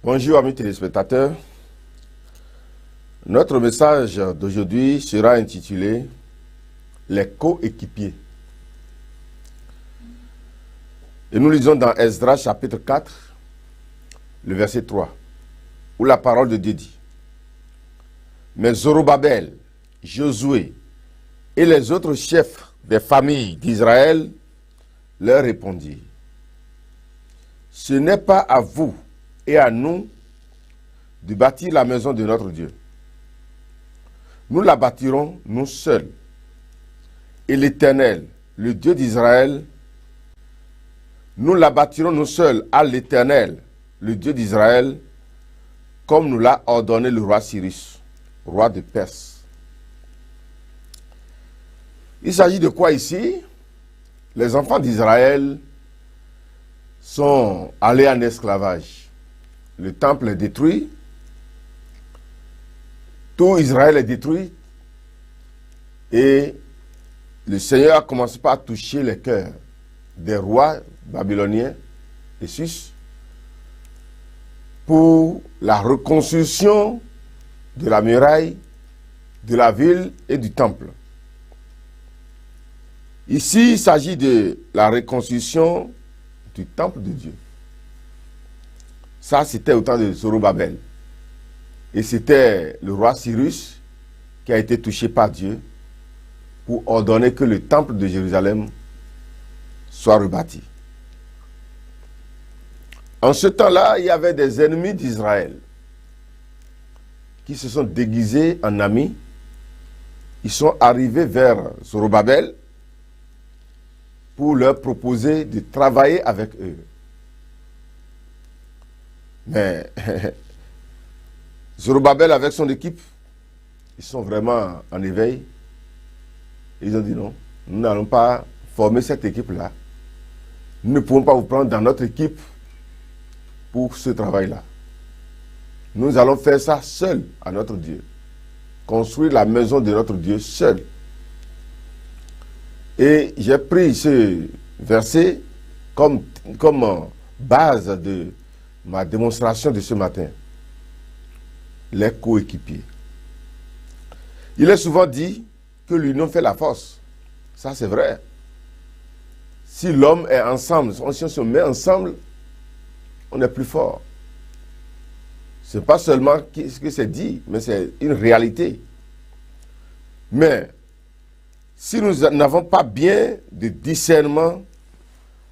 Bonjour amis téléspectateurs. Notre message d'aujourd'hui sera intitulé « Les coéquipiers ». Et nous lisons dans Esdras chapitre 4, le verset 3, où la parole de Dieu dit « Mais Zorobabel, Josué et les autres chefs des familles d'Israël leur répondirent, « Ce n'est pas à vous et à nous de bâtir la maison de notre Dieu. Nous la bâtirons nous seuls. Et l'Éternel, le Dieu d'Israël, nous la bâtirons nous seuls à l'Éternel, le Dieu d'Israël, comme nous l'a ordonné le roi Cyrus, roi de Perse. » Il s'agit de quoi ici? Les enfants d'Israël sont allés en esclavage. Le temple est détruit. Tout Israël est détruit. Et le Seigneur a commencé par toucher les cœurs des rois babyloniens et suisses pour la reconstruction de la muraille, de la ville et du temple. Ici, il s'agit de la reconstruction du temple de Dieu. Ça, c'était au temps de Zorobabel. Et c'était le roi Cyrus qui a été touché par Dieu pour ordonner que le temple de Jérusalem soit rebâti. En ce temps-là, il y avait des ennemis d'Israël qui se sont déguisés en amis. Ils sont arrivés vers Zorobabel pour leur proposer de travailler avec eux. Mais Zorobabel avec son équipe, ils sont vraiment en éveil. Ils ont dit non, nous n'allons pas former cette équipe-là. Nous ne pouvons pas vous prendre dans notre équipe pour ce travail-là. Nous allons faire ça seuls à notre Dieu. Construire la maison de notre Dieu seul. Et j'ai pris ce verset comme base de ma démonstration de ce matin. Les coéquipiers. Il est souvent dit que l'union fait la force. Ça, c'est vrai. Si l'homme est ensemble, si on se met ensemble, on est plus fort. Ce n'est pas seulement ce que c'est dit, mais c'est une réalité. Mais si nous n'avons pas bien de discernement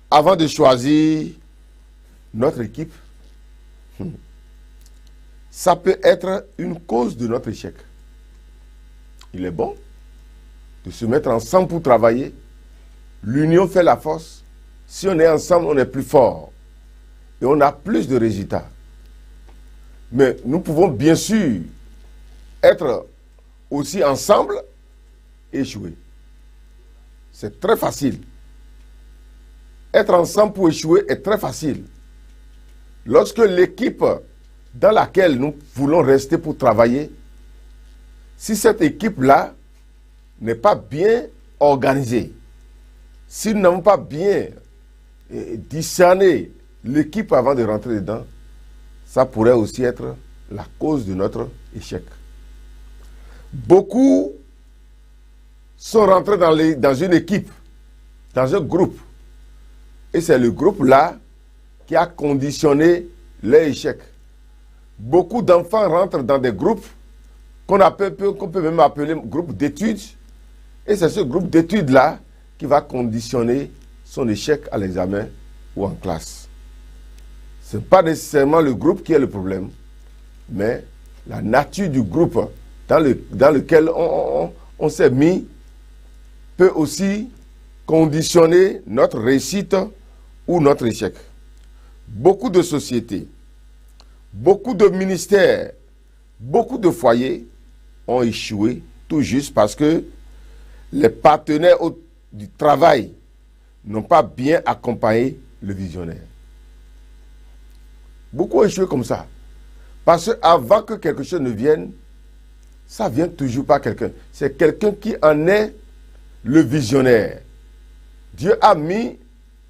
avant de choisir notre équipe, ça peut être une cause de notre échec. Il est bon de se mettre ensemble pour travailler. L'union fait la force. Si on est ensemble, on est plus fort. Et on a plus de résultats. Mais nous pouvons bien sûr être aussi ensemble et échouer. C'est très facile. Être ensemble pour échouer est très facile. Lorsque l'équipe dans laquelle nous voulons rester pour travailler, si cette équipe-là n'est pas bien organisée, si nous n'avons pas bien discerné l'équipe avant de rentrer dedans, ça pourrait aussi être la cause de notre échec. Beaucoup sont rentrés dans une équipe, dans un groupe, et c'est le groupe-là qui a conditionné l'échec. Beaucoup d'enfants rentrent dans des groupes qu'on peut même appeler groupe d'études. Et c'est ce groupe d'études-là qui va conditionner son échec à l'examen ou en classe. Ce n'est pas nécessairement le groupe qui est le problème, mais la nature du groupe dans lequel on s'est mis peut aussi conditionner notre réussite ou notre échec. Beaucoup de sociétés, beaucoup de ministères, beaucoup de foyers ont échoué tout juste parce que les partenaires du travail n'ont pas bien accompagné le visionnaire. Beaucoup ont échoué comme ça. Parce qu'avant que quelque chose ne vienne, ça vient toujours par quelqu'un. C'est quelqu'un qui en est le visionnaire. Dieu a mis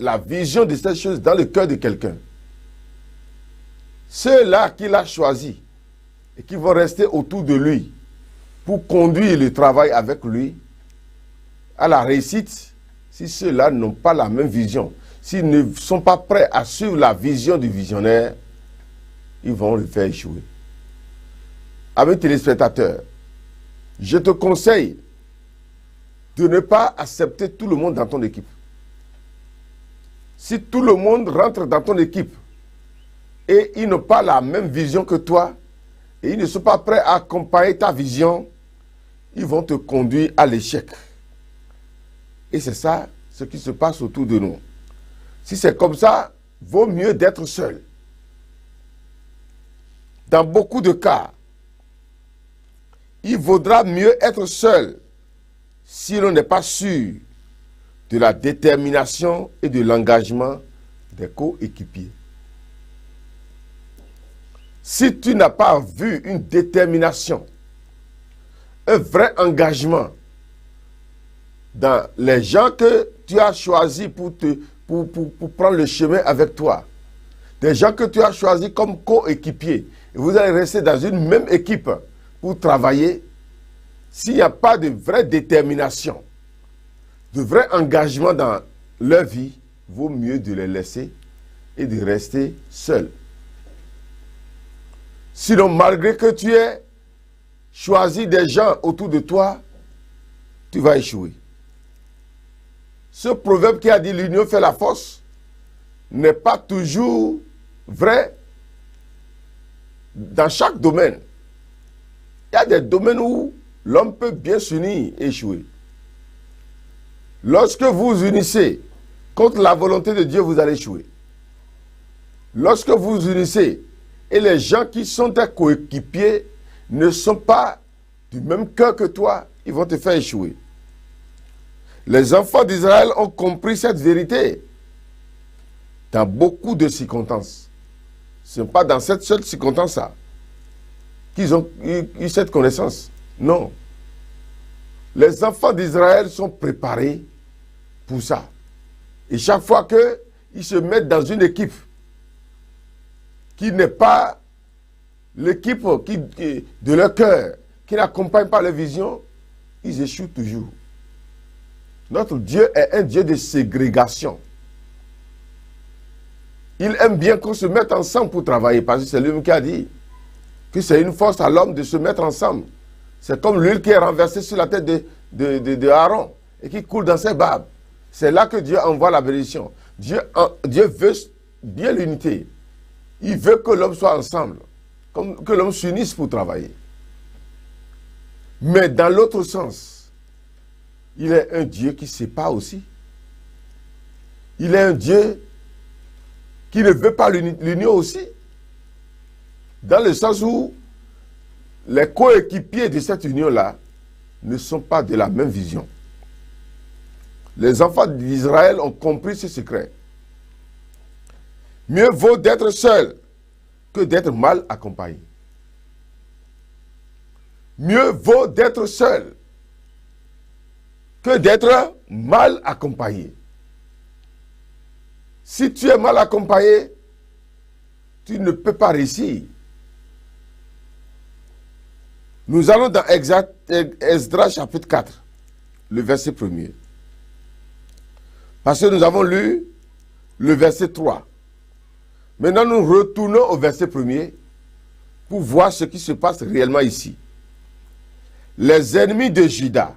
la vision de cette chose dans le cœur de quelqu'un. ceux-là qu'il a choisis et qui vont rester autour de lui pour conduire le travail avec lui à la réussite, si ceux-là n'ont pas la même vision, s'ils ne sont pas prêts à suivre la vision du visionnaire, ils vont le faire échouer. Amis téléspectateurs, je te conseille de ne pas accepter tout le monde dans ton équipe. Si tout le monde rentre dans ton équipe et ils n'ont pas la même vision que toi, et ils ne sont pas prêts à accompagner ta vision, ils vont te conduire à l'échec. Et c'est ça ce qui se passe autour de nous. Si c'est comme ça, vaut mieux d'être seul. Dans beaucoup de cas, il vaudra mieux être seul si l'on n'est pas sûr de la détermination et de l'engagement des coéquipiers. Si tu n'as pas vu une détermination, un vrai engagement dans les gens que tu as choisis pour prendre le chemin avec toi, des gens que tu as choisis comme coéquipiers, et vous allez rester dans une même équipe pour travailler, s'il n'y a pas de vraie détermination, de vrai engagement dans leur vie, vaut mieux de les laisser et de rester seul. Sinon, malgré que tu aies choisi des gens autour de toi, tu vas échouer. Ce proverbe qui a dit l'union fait la force n'est pas toujours vrai dans chaque domaine. Il y a des domaines où l'homme peut bien s'unir et échouer. Lorsque vous unissez contre la volonté de Dieu, vous allez échouer. Lorsque vous unissez et les gens qui sont tes coéquipiers ne sont pas du même cœur que toi, ils vont te faire échouer. Les enfants d'Israël ont compris cette vérité dans beaucoup de circonstances. Ce n'est pas dans cette seule circonstance-là qu'ils ont eu cette connaissance. Non. Les enfants d'Israël sont préparés pour ça. Et chaque fois qu'ils se mettent dans une équipe qui n'est pas l'équipe de leur cœur, qui n'accompagne pas leur vision, ils échouent toujours. Notre Dieu est un Dieu de ségrégation. Il aime bien qu'on se mette ensemble pour travailler, parce que c'est lui qui a dit que c'est une force à l'homme de se mettre ensemble. C'est comme l'huile qui est renversée sur la tête de Aaron et qui coule dans ses barbes. C'est là que Dieu envoie la bénédiction. Dieu veut bien l'unité. Il veut que l'homme soit ensemble, que l'homme s'unisse pour travailler. Mais dans l'autre sens, il est un Dieu qui sépare aussi. Il est un Dieu qui ne veut pas l'union aussi. Dans le sens où les coéquipiers de cette union-là ne sont pas de la même vision. Les enfants d'Israël ont compris ce secret. Mieux vaut d'être seul que d'être mal accompagné. Mieux vaut d'être seul que d'être mal accompagné. Si tu es mal accompagné, tu ne peux pas réussir. Nous allons dans Esdras chapitre 4, le verset 1er. Parce que nous avons lu le verset 3. Maintenant, nous retournons au verset 1er pour voir ce qui se passe réellement ici. Les ennemis de Juda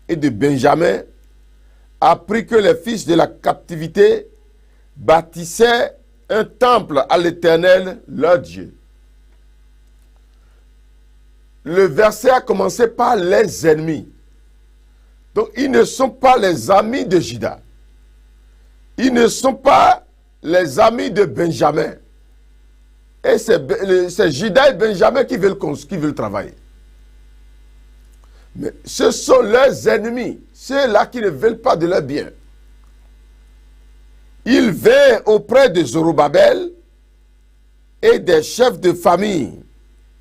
et de Benjamin apprirent que les fils de la captivité bâtissaient un temple à l'Éternel, leur Dieu. Le verset a commencé par les ennemis. Donc, ils ne sont pas les amis de Juda. Ils ne sont pas les amis de Benjamin. Et c'est Juda et Benjamin qui veulent travailler. Mais ce sont leurs ennemis, ceux-là qui ne veulent pas de leur bien. Ils vinrent auprès de Zorobabel et des chefs de famille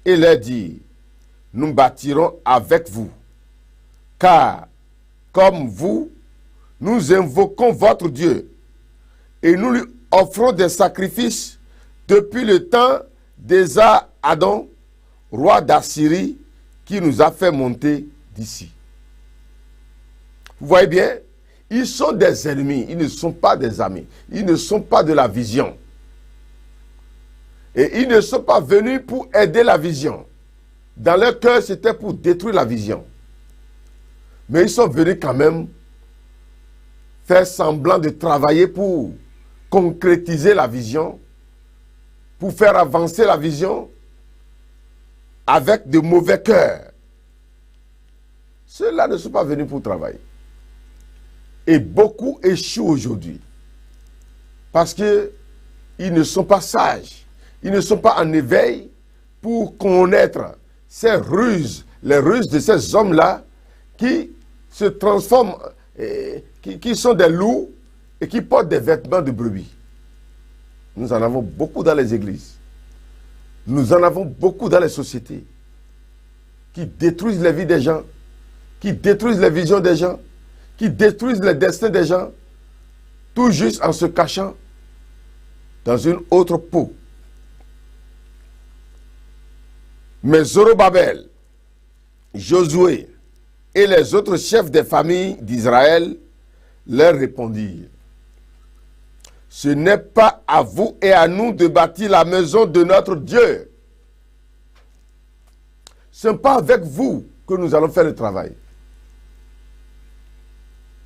et leur dirent: nous bâtirons avec vous, car comme vous, nous invoquons votre Dieu et nous lui offrons des sacrifices depuis le temps d'Esarhaddon, roi d'Assyrie, qui nous a fait monter d'ici. Vous voyez bien, ils sont des ennemis, ils ne sont pas des amis, ils ne sont pas de la vision. Et ils ne sont pas venus pour aider la vision. Dans leur cœur, c'était pour détruire la vision. Mais ils sont venus quand même faire semblant de travailler pour concrétiser la vision, pour faire avancer la vision avec de mauvais cœurs. Ceux-là ne sont pas venus pour travailler. Et beaucoup échouent aujourd'hui. Parce qu'ils ne sont pas sages. Ils ne sont pas en éveil pour connaître ces ruses, les ruses de ces hommes-là qui se transforment, qui sont des loups et qui portent des vêtements de brebis. Nous en avons beaucoup dans les églises. Nous en avons beaucoup dans les sociétés qui détruisent les vies des gens, qui détruisent les visions des gens, qui détruisent les destins des gens, tout juste en se cachant dans une autre peau. Mais Zorobabel, Josué et les autres chefs des familles d'Israël leur répondirent: ce n'est pas à vous et à nous de bâtir la maison de notre Dieu. Ce n'est pas avec vous que nous allons faire le travail.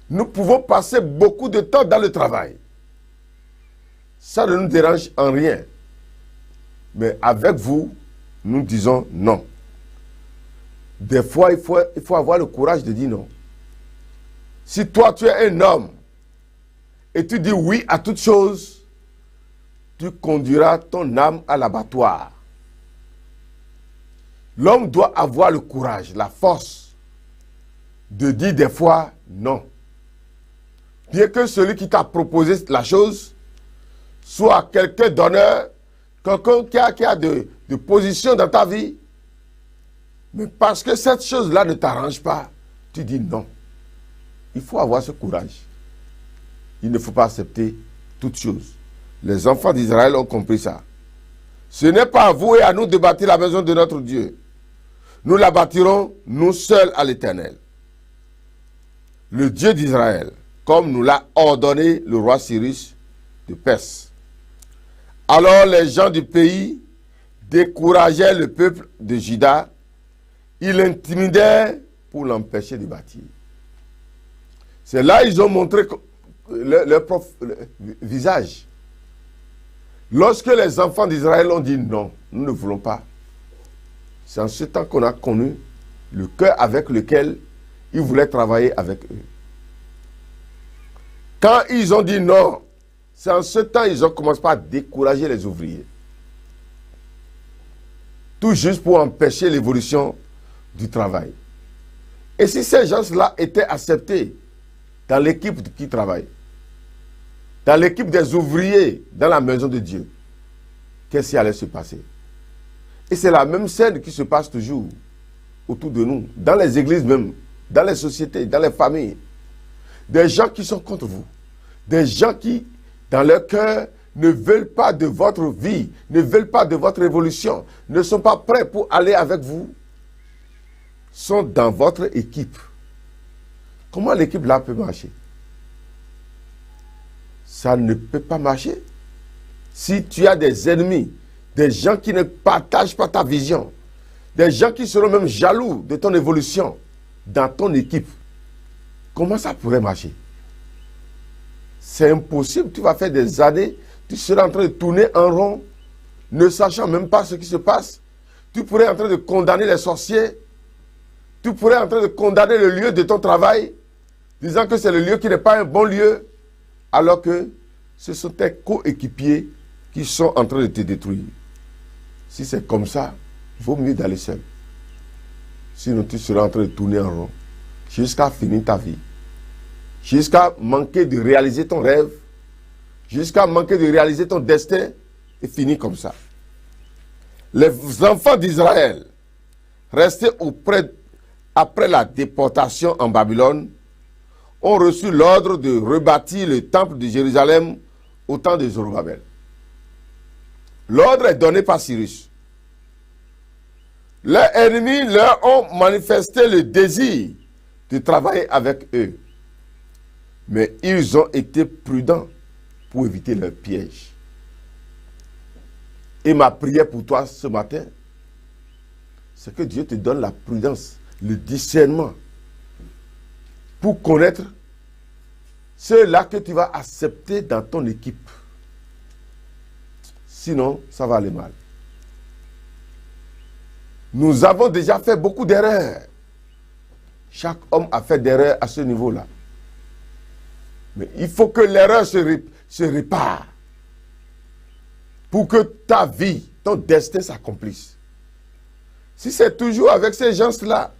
Nous pouvons passer beaucoup de temps dans le travail. Ça ne nous dérange en rien. Mais avec vous, nous disons non. Des fois, il faut avoir le courage de dire non. Si toi, tu es un homme et tu dis oui à toute chose, tu conduiras ton âme à l'abattoir. L'homme doit avoir le courage, la force de dire des fois non. Bien que celui qui t'a proposé la chose soit quelqu'un d'honneur, quelqu'un qui a de position dans ta vie, mais parce que cette chose-là ne t'arrange pas, tu dis non. Il faut avoir ce courage. Il ne faut pas accepter toute chose. Les enfants d'Israël ont compris ça. Ce n'est pas à vous et à nous de bâtir la maison de notre Dieu. Nous la bâtirons, nous seuls, à l'Éternel, le Dieu d'Israël, comme nous l'a ordonné le roi Cyrus de Perse. Alors les gens du pays décourageaient le peuple de Juda. Ils l'intimidaient pour l'empêcher de bâtir. C'est là qu'ils ont montré leur propre visage. Lorsque les enfants d'Israël ont dit non, nous ne voulons pas, c'est en ce temps qu'on a connu le cœur avec lequel ils voulaient travailler avec eux. Quand ils ont dit non, c'est en ce temps qu'ils ont commencé à décourager les ouvriers. Tout juste pour empêcher l'évolution du travail. Et si ces gens-là étaient acceptés dans l'équipe qui travaille, dans l'équipe des ouvriers, dans la maison de Dieu, qu'est-ce qui allait se passer? Et c'est la même scène qui se passe toujours autour de nous, dans les églises même, dans les sociétés, dans les familles. Des gens qui sont contre vous, des gens qui, dans leur cœur, ne veulent pas de votre vie, ne veulent pas de votre évolution, ne sont pas prêts pour aller avec vous, sont dans votre équipe. Comment l'équipe là peut marcher? Ça ne peut pas marcher. Si tu as des ennemis, des gens qui ne partagent pas ta vision, des gens qui seront même jaloux de ton évolution dans ton équipe, comment ça pourrait marcher? C'est impossible. Tu vas faire des années, tu seras en train de tourner en rond, ne sachant même pas ce qui se passe. Tu pourrais être en train de condamner les sorciers. Tu pourrais être en train de condamner le lieu de ton travail, disant que c'est le lieu qui n'est pas un bon lieu, alors que ce sont tes coéquipiers qui sont en train de te détruire. Si c'est comme ça, il vaut mieux d'aller seul. Sinon, tu seras en train de tourner en rond jusqu'à finir ta vie. Jusqu'à manquer de réaliser ton rêve, jusqu'à manquer de réaliser ton destin, et finir comme ça. Les enfants d'Israël, restés après la déportation en Babylone, ont reçu l'ordre de rebâtir le temple de Jérusalem au temps de Zorobabel. L'ordre est donné par Cyrus. Leurs ennemis leur ont manifesté le désir de travailler avec eux. Mais ils ont été prudents pour éviter leur piège. Et ma prière pour toi ce matin, c'est que Dieu te donne la prudence, le discernement pour connaître ceux-là que tu vas accepter dans ton équipe. Sinon, ça va aller mal. Nous avons déjà fait beaucoup d'erreurs. Chaque homme a fait d'erreurs à ce niveau-là. Mais il faut que l'erreur se répare pour que ta vie, ton destin s'accomplisse. Si c'est toujours avec ces gens-là,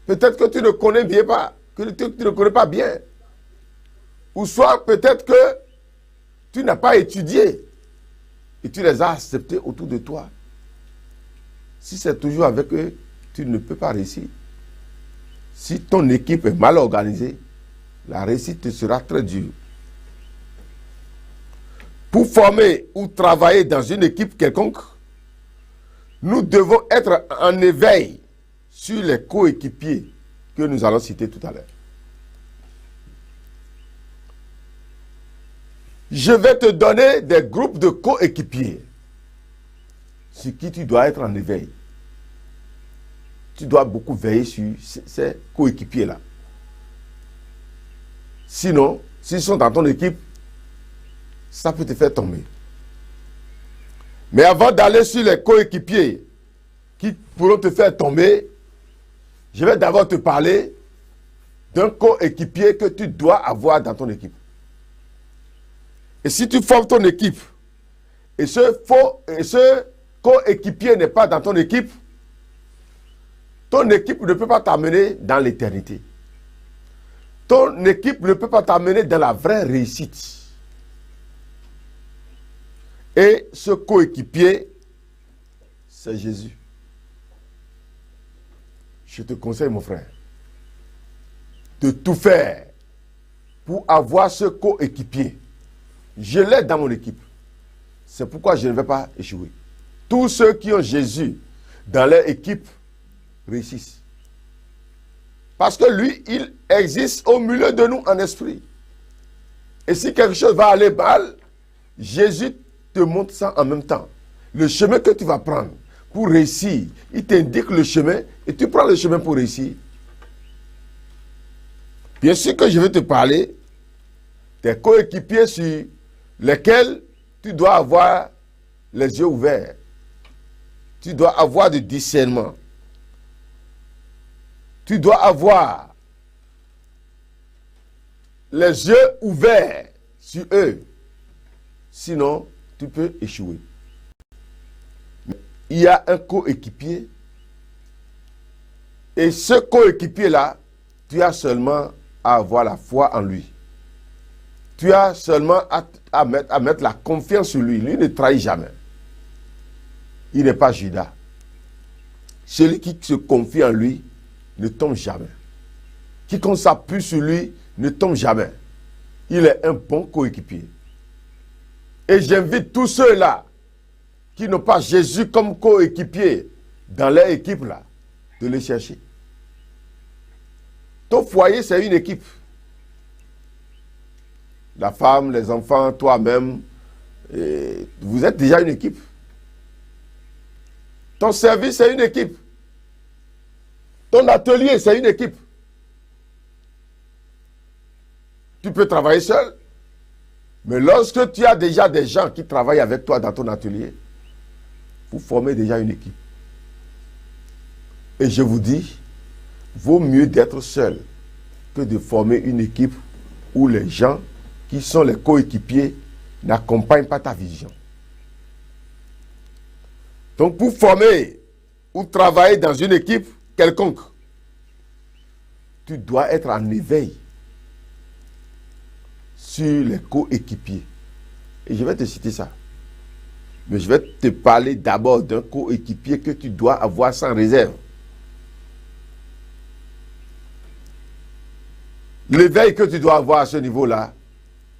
peut-être que tu ne connais bien pas, que tu ne connais pas bien. Ou soit peut-être que tu n'as pas étudié et tu les as acceptés autour de toi. Si c'est toujours avec eux, tu ne peux pas réussir. Si ton équipe est mal organisée, la réussite te sera très dure. Pour former ou travailler dans une équipe quelconque, nous devons être en éveil sur les coéquipiers que nous allons citer tout à l'heure. Je vais te donner des groupes de coéquipiers sur qui tu dois être en éveil. Tu dois beaucoup veiller sur ces coéquipiers-là. Sinon, s'ils sont dans ton équipe, ça peut te faire tomber. Mais avant d'aller sur les coéquipiers qui pourront te faire tomber, je vais d'abord te parler d'un coéquipier que tu dois avoir dans ton équipe. Et si tu formes ton équipe, et ce coéquipier n'est pas dans ton équipe ne peut pas t'amener dans l'éternité. Ton équipe ne peut pas t'amener dans la vraie réussite. Et ce coéquipier, c'est Jésus. Je te conseille, mon frère, de tout faire pour avoir ce coéquipier. Je l'ai dans mon équipe. C'est pourquoi je ne vais pas échouer. Tous ceux qui ont Jésus dans leur équipe réussissent. Parce que lui, il existe au milieu de nous en esprit. Et si quelque chose va aller mal, Jésus te montre ça en même temps. Le chemin que tu vas prendre pour réussir, il t'indique le chemin et tu prends le chemin pour réussir. Bien sûr que je vais te parler des coéquipiers sur lesquels tu dois avoir les yeux ouverts. Tu dois avoir du discernement. Tu dois avoir les yeux ouverts sur eux. Sinon, tu peux échouer. Il y a un coéquipier. Et ce coéquipier-là, tu as seulement à avoir la foi en lui. Tu as seulement à mettre la confiance sur lui. Lui ne trahit jamais. Il n'est pas Judas. Celui qui se confie en lui ne tombe jamais. Quiconque s'appuie sur lui ne tombe jamais. Il est un bon coéquipier. Et j'invite tous ceux-là qui n'ont pas Jésus comme coéquipier dans leur équipe là, de les chercher. Ton foyer, c'est une équipe. La femme, les enfants, toi-même, vous êtes déjà une équipe. Ton service, c'est une équipe. Ton atelier, c'est une équipe. Tu peux travailler seul, mais lorsque tu as déjà des gens qui travaillent avec toi dans ton atelier, vous formez déjà une équipe. Et je vous dis, vaut mieux d'être seul que de former une équipe où les gens qui sont les coéquipiers n'accompagnent pas ta vision. Donc pour former ou travailler dans une équipe quelconque, tu dois être en éveil sur les coéquipiers. Et je vais te citer ça. Mais je vais te parler d'abord d'un coéquipier que tu dois avoir sans réserve. L'éveil que tu dois avoir à ce niveau-là,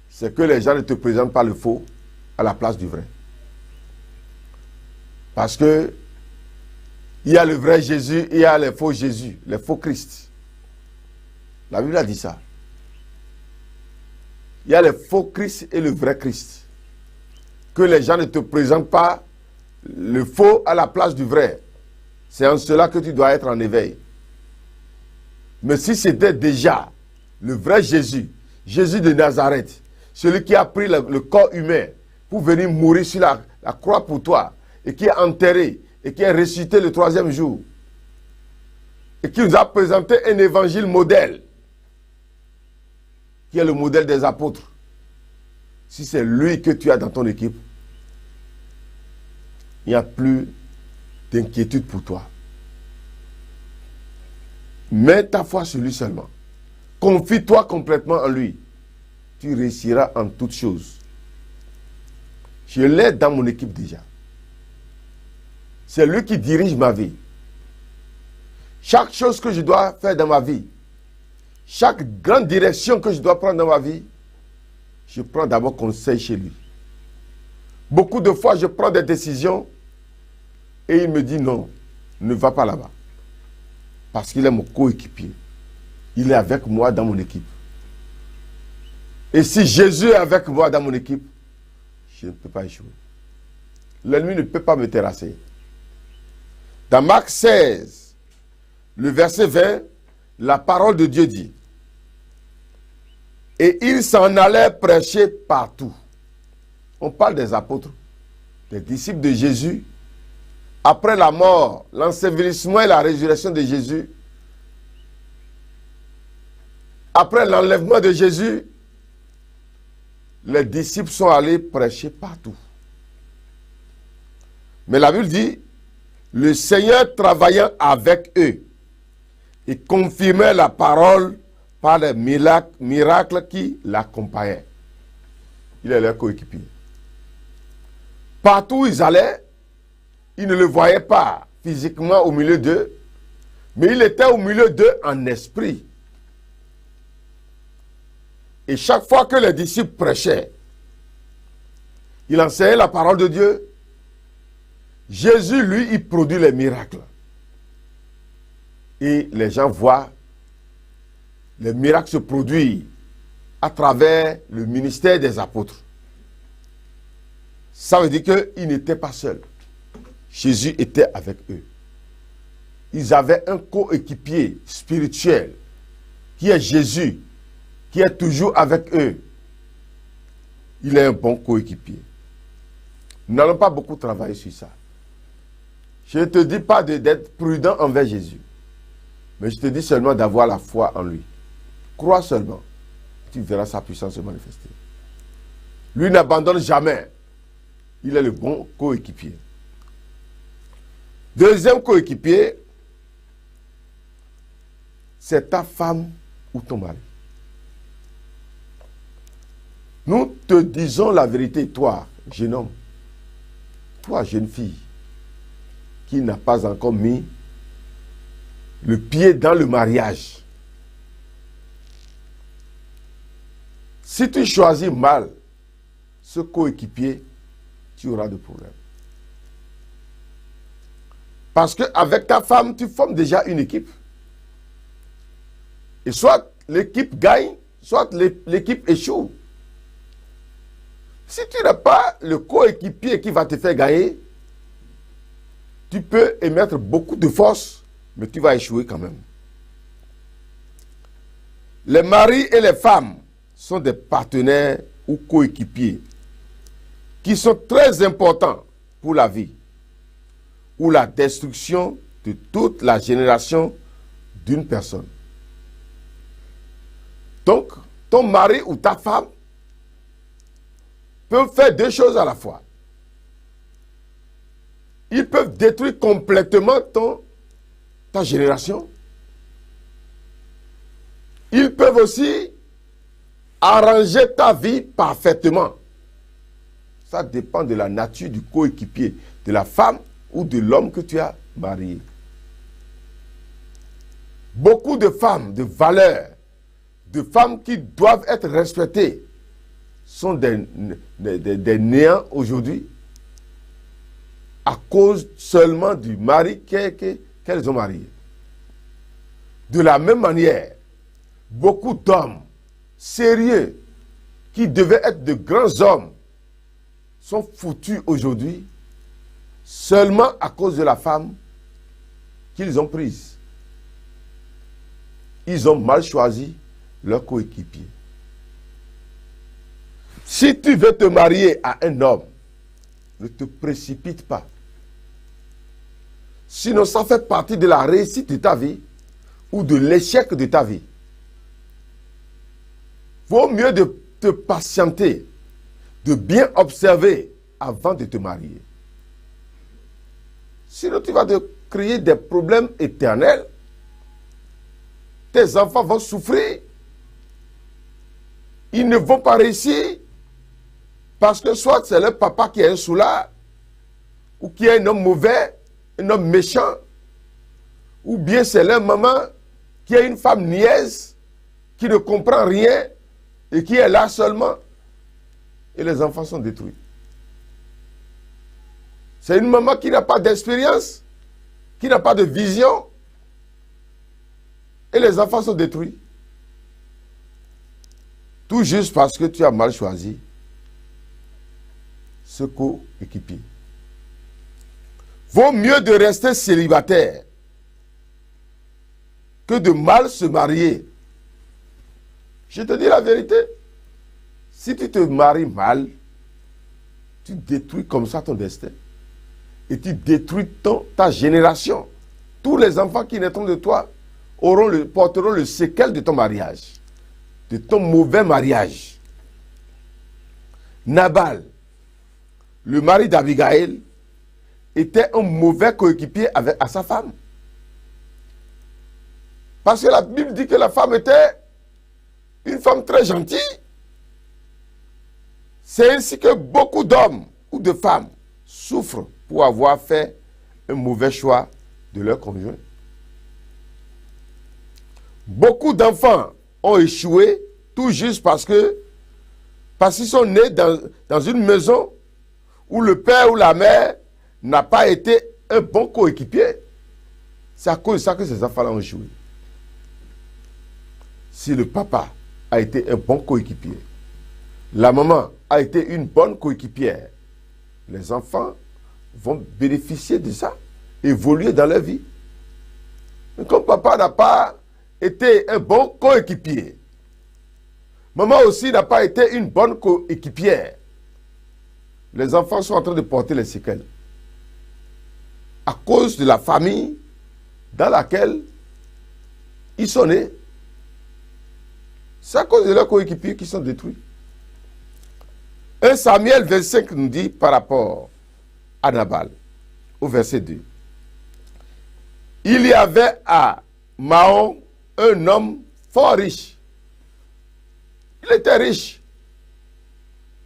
c'est que les gens ne te présentent pas le faux à la place du vrai. Parce que il y a le vrai Jésus, il y a les faux Jésus, les faux Christ. La Bible a dit ça. Il y a les faux Christ et le vrai Christ. Que les gens ne te présentent pas le faux à la place du vrai. C'est en cela que tu dois être en éveil. Mais si c'était déjà le vrai Jésus, Jésus de Nazareth, celui qui a pris le corps humain pour venir mourir sur la croix pour toi, et qui est enterré, et qui est ressuscité le 3e jour, et qui nous a présenté un évangile modèle, qui est le modèle des apôtres. Si c'est lui que tu as dans ton équipe, il n'y a plus d'inquiétude pour toi. Mets ta foi sur lui seulement. Confie-toi complètement en lui. Tu réussiras en toutes choses. Je l'ai dans mon équipe déjà. C'est lui qui dirige ma vie. Chaque chose que je dois faire dans ma vie, chaque grande direction que je dois prendre dans ma vie, je prends d'abord conseil chez lui. Beaucoup de fois, je prends des décisions et il me dit non, ne va pas là-bas. Parce qu'il est mon coéquipier. Il est avec moi dans mon équipe. Et si Jésus est avec moi dans mon équipe, je ne peux pas échouer. L'ennemi ne peut pas me terrasser. Dans Marc 16, le verset 20, la parole de Dieu dit: et il s'en allait prêcher partout. On parle des apôtres, des disciples de Jésus. Après la mort, l'ensevelissement et la résurrection de Jésus, après l'enlèvement de Jésus, les disciples sont allés prêcher partout. Mais la Bible dit, le Seigneur travaillant avec eux et confirmait la parole par les miracles qui l'accompagnaient. Il est leur coéquipier. Partout où ils allaient, ils ne le voyaient pas physiquement au milieu d'eux, mais il était au milieu d'eux en esprit. Et chaque fois que les disciples prêchaient, il enseignait la parole de Dieu. Jésus, lui, il produit les miracles. Et les gens voient les miracles se produire à travers le ministère des apôtres. Ça veut dire qu'ils n'étaient pas seuls. Jésus était avec eux. Ils avaient un coéquipier spirituel qui est Jésus, qui est toujours avec eux. Il est un bon coéquipier. Nous n'allons pas beaucoup travailler sur ça. Je ne te dis pas d'être prudent envers Jésus, mais je te dis seulement d'avoir la foi en lui. Crois seulement, tu verras sa puissance se manifester. Lui n'abandonne jamais. Il est le bon coéquipier. Deuxième coéquipier, c'est ta femme ou ton mari. Nous te disons la vérité, toi, jeune homme, toi, jeune fille, qui n'a pas encore mis le pied dans le mariage. Si tu choisis mal ce coéquipier, tu auras des problèmes. Parce qu'avec ta femme, tu formes déjà une équipe. Et soit l'équipe gagne, soit l'équipe échoue. Si tu n'as pas le coéquipier qui va te faire gagner, tu peux émettre beaucoup de force, mais tu vas échouer quand même. Les maris et les femmes sont des partenaires ou coéquipiers qui sont très importants pour la vie ou la destruction de toute la génération d'une personne. Donc, ton mari ou ta femme peuvent faire deux choses à la fois. Ils peuvent détruire complètement ta génération. Ils peuvent aussi arranger ta vie parfaitement. Ça dépend de la nature du coéquipier, de la femme ou de l'homme que tu as marié. Beaucoup de femmes de valeur, de femmes qui doivent être respectées, sont des néants aujourd'hui à cause seulement du mari qu'elles ont marié. De la même manière, beaucoup d'hommes sérieux qui devaient être de grands hommes sont foutus aujourd'hui seulement à cause de la femme qu'ils ont prise. Ils ont mal choisi leur coéquipier. Si tu veux te marier à un homme, ne te précipite pas. Sinon, ça fait partie de la réussite de ta vie ou de l'échec de ta vie. Vaut mieux de te patienter, de bien observer avant de te marier. Sinon, tu vas te créer des problèmes éternels. Tes enfants vont souffrir. Ils ne vont pas réussir parce que soit c'est leur papa qui est un soulard, ou qui est un homme mauvais, un homme méchant, ou bien c'est leur maman qui est une femme niaise, qui ne comprend rien et qui est là seulement. Et les enfants sont détruits. C'est une maman qui n'a pas d'expérience, qui n'a pas de vision, et les enfants sont détruits. Tout juste parce que tu as mal choisi ce coéquipier. Vaut mieux de rester célibataire que de mal se marier. Je te dis la vérité. Si tu te maries mal, tu détruis comme ça ton destin. Et tu détruis ta génération. Tous les enfants qui naîtront de toi porteront le séquel de ton mariage. De ton mauvais mariage. Nabal, le mari d'Abigail, était un mauvais coéquipier à sa femme. Parce que la Bible dit que la femme était une femme très gentille. C'est ainsi que beaucoup d'hommes ou de femmes souffrent pour avoir fait un mauvais choix de leur conjoint. Beaucoup d'enfants ont échoué tout juste parce qu'ils sont nés dans une maison où le père ou la mère n'a pas été un bon coéquipier. C'est à cause de ça que ces enfants-là ont échoué. Si le papa a été un bon coéquipier, la maman a été une bonne coéquipière, les enfants vont bénéficier de ça, évoluer dans leur vie. Mais comme papa n'a pas été un bon coéquipier, maman aussi n'a pas été une bonne coéquipière, les enfants sont en train de porter les séquelles. À cause de la famille dans laquelle ils sont nés. C'est à cause de leurs coéquipiers qui sont détruits. 1 Samuel 25 nous dit par rapport à Nabal, au verset 2. Il y avait à Maon un homme fort riche. Il était riche,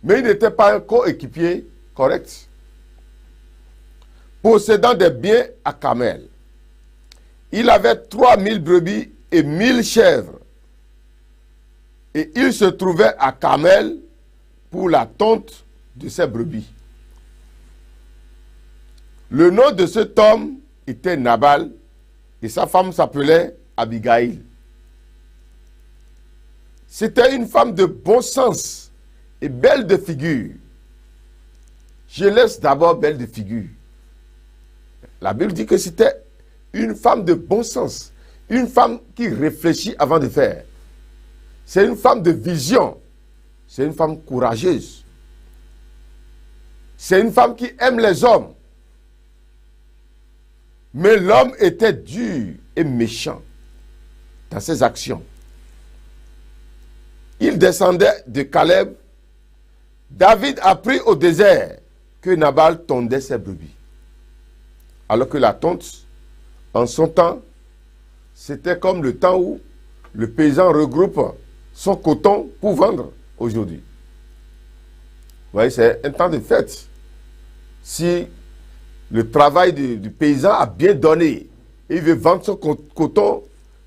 mais il n'était pas un coéquipier correct. Possédant des biens à Carmel. Il avait 3000 brebis et 1000 chèvres. Et il se trouvait à Carmel pour la tonte de ses brebis. Le nom de cet homme était Nabal et sa femme s'appelait Abigail. C'était une femme de bon sens et belle de figure. Je laisse d'abord belle de figure. La Bible dit que c'était une femme de bon sens, une femme qui réfléchit avant de faire. C'est une femme de vision. C'est une femme courageuse. C'est une femme qui aime les hommes. Mais l'homme était dur et méchant dans ses actions. Il descendait de Caleb. David apprit au désert que Nabal tondait ses brebis. Alors que la tonte, en son temps, c'était comme le temps où le paysan regroupe son coton pour vendre aujourd'hui. Vous voyez, c'est un temps de fête. Si le travail du paysan a bien donné et il veut vendre son coton,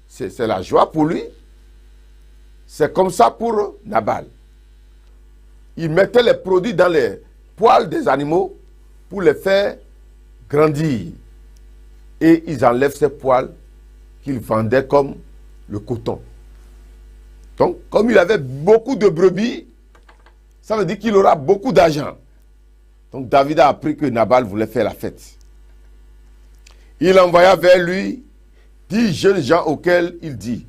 c'est la joie pour lui. C'est comme ça pour Nabal. Il mettait les produits dans les poils des animaux pour les faire grandir. Et ils enlèvent ces poils qu'ils vendaient comme le coton. Donc, comme il avait beaucoup de brebis, ça veut dire qu'il aura beaucoup d'argent. Donc, David a appris que Nabal voulait faire la fête. Il envoya vers lui 10 jeunes gens auxquels il dit,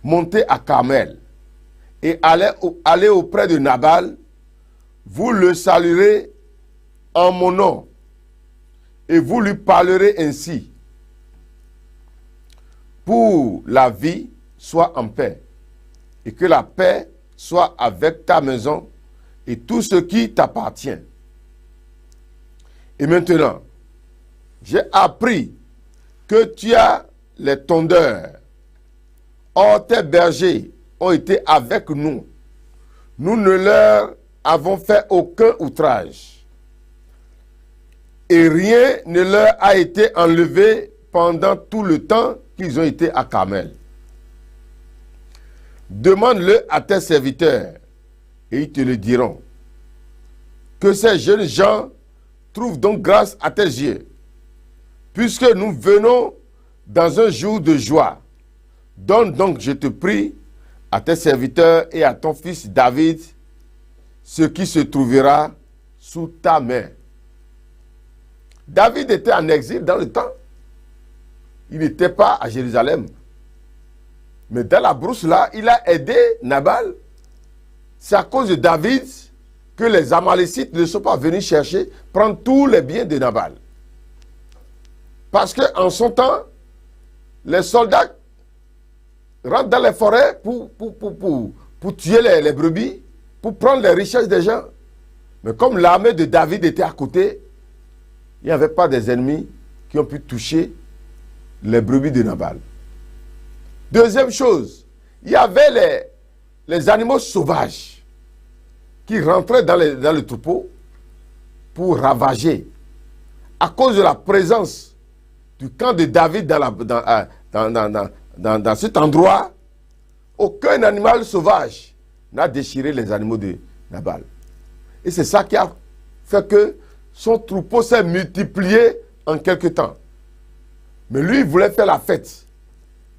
montez à Carmel et allez auprès de Nabal, vous le saluerez en mon nom et vous lui parlerez ainsi. Pour la vie, sois en paix et que la paix soit avec ta maison et tout ce qui t'appartient. Et maintenant, j'ai appris que tu as les tondeurs. Or, tes bergers ont été avec nous. Nous ne leur avons fait aucun outrage. Et rien ne leur a été enlevé pendant tout le temps qu'ils ont été à Carmel. Demande-le à tes serviteurs et ils te le diront. Que ces jeunes gens trouvent donc grâce à tes yeux, puisque nous venons dans un jour de joie. Donne donc, je te prie, à tes serviteurs et à ton fils David, ce qui se trouvera sous ta main. David était en exil dans le temps. Il n'était pas à Jérusalem. Mais dans la brousse là, il a aidé Nabal. C'est à cause de David que les Amalécites ne sont pas venus chercher, prendre tous les biens de Nabal. Parce qu'en son temps, les soldats rentrent dans les forêts pour tuer les brebis, pour prendre les richesses des gens. Mais comme l'armée de David était à côté, il n'y avait pas des ennemis qui ont pu toucher les brebis de Nabal. Deuxième chose, il y avait les animaux sauvages qui rentraient dans le troupeau pour ravager. À cause de la présence du camp de David dans cet endroit, aucun animal sauvage n'a déchiré les animaux de Nabal. Et c'est ça qui a fait que son troupeau s'est multiplié en quelque temps. Mais lui, il voulait faire la fête.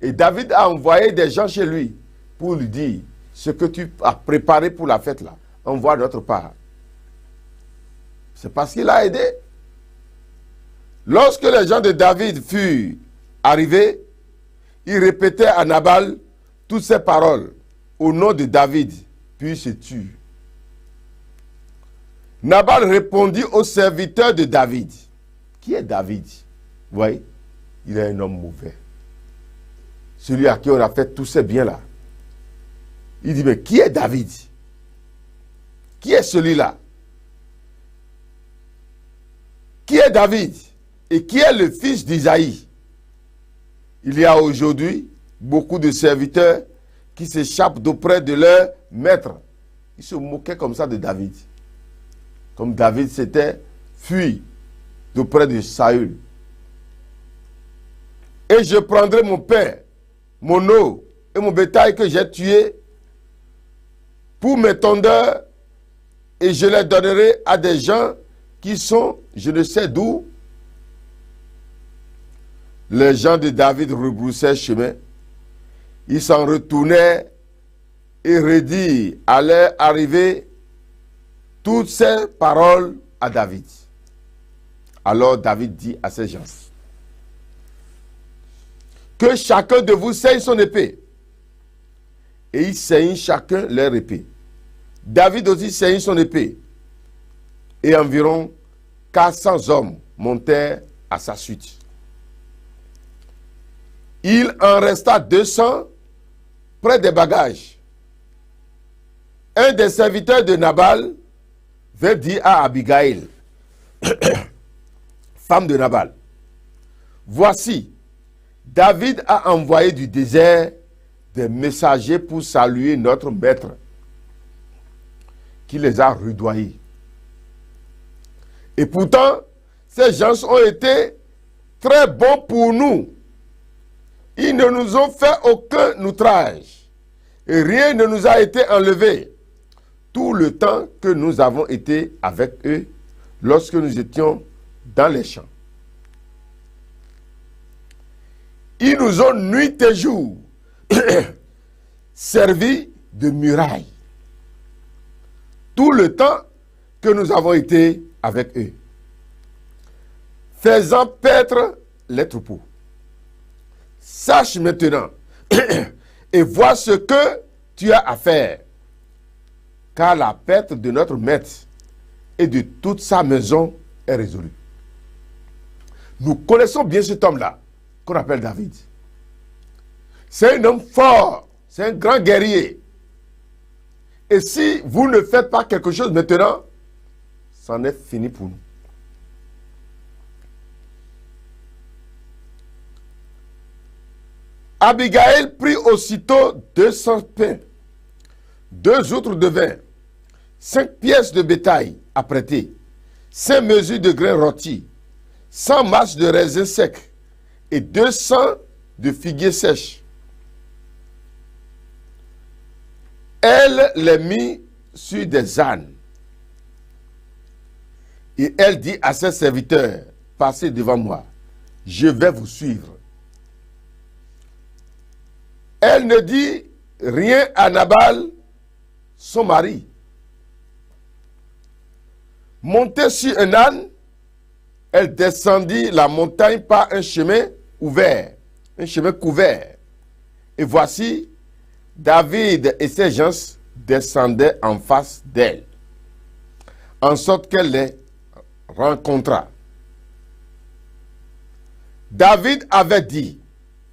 Et David a envoyé des gens chez lui pour lui dire, ce que tu as préparé pour la fête là, envoie de notre part. C'est parce qu'il a aidé. Lorsque les gens de David furent arrivés, ils répétaient à Nabal toutes ces paroles au nom de David, puis se turent. Nabal répondit aux serviteurs de David. Qui est David? Vous voyez, il est un homme mauvais. Celui à qui on a fait tous ces biens-là. Il dit, mais qui est David? Qui est celui-là? Qui est David? Et qui est le fils d'Isaïe? Il y a aujourd'hui beaucoup de serviteurs qui s'échappent d'auprès de leur maître. Ils se moquaient comme ça de David. Comme David s'était fui d'auprès de Saül. Et je prendrai mon pain, mon eau et mon bétail que j'ai tué pour mes tondeurs et je les donnerai à des gens qui sont, je ne sais d'où. Les gens de David rebroussaient chemin. Ils s'en retournaient et redirent à leur arrivée toutes ces paroles à David. Alors David dit à ces gens, que chacun de vous saigne son épée. Et ils saignent chacun leur épée. David aussi saignit son épée. Et environ 400 hommes montèrent à sa suite. Il en resta 200 près des bagages. Un des serviteurs de Nabal vint dire à Abigail, femme de Nabal, voici, David a envoyé du désert des messagers pour saluer notre maître, qui les a rudoyés. Et pourtant, ces gens ont été très bons pour nous. Ils ne nous ont fait aucun outrage. Et rien ne nous a été enlevé. Tout le temps que nous avons été avec eux, lorsque nous étions dans les champs. Ils nous ont nuit et jour servi de muraille tout le temps que nous avons été avec eux, faisant paître les troupeaux. Sache maintenant et vois ce que tu as à faire, car la perte de notre maître et de toute sa maison est résolue. Nous connaissons bien cet homme-là, qu'on appelle David. C'est un homme fort, c'est un grand guerrier. Et si vous ne faites pas quelque chose maintenant, c'en est fini pour nous. Abigail prit aussitôt 200 pains, 2 outres de vin, 5 pièces de bétail à prêter, 5 mesures de grains rôtis, 100 masses de raisins secs et 200 de figuiers sèches. Elle les mit sur des ânes. Et elle dit à ses serviteurs, passez devant moi, je vais vous suivre. Elle ne dit rien à Nabal, son mari. Montée sur un âne, elle descendit la montagne par un chemin ouvert, un chemin couvert. Et voici, David et ses gens descendaient en face d'elle, en sorte qu'elle les rencontra. David avait dit,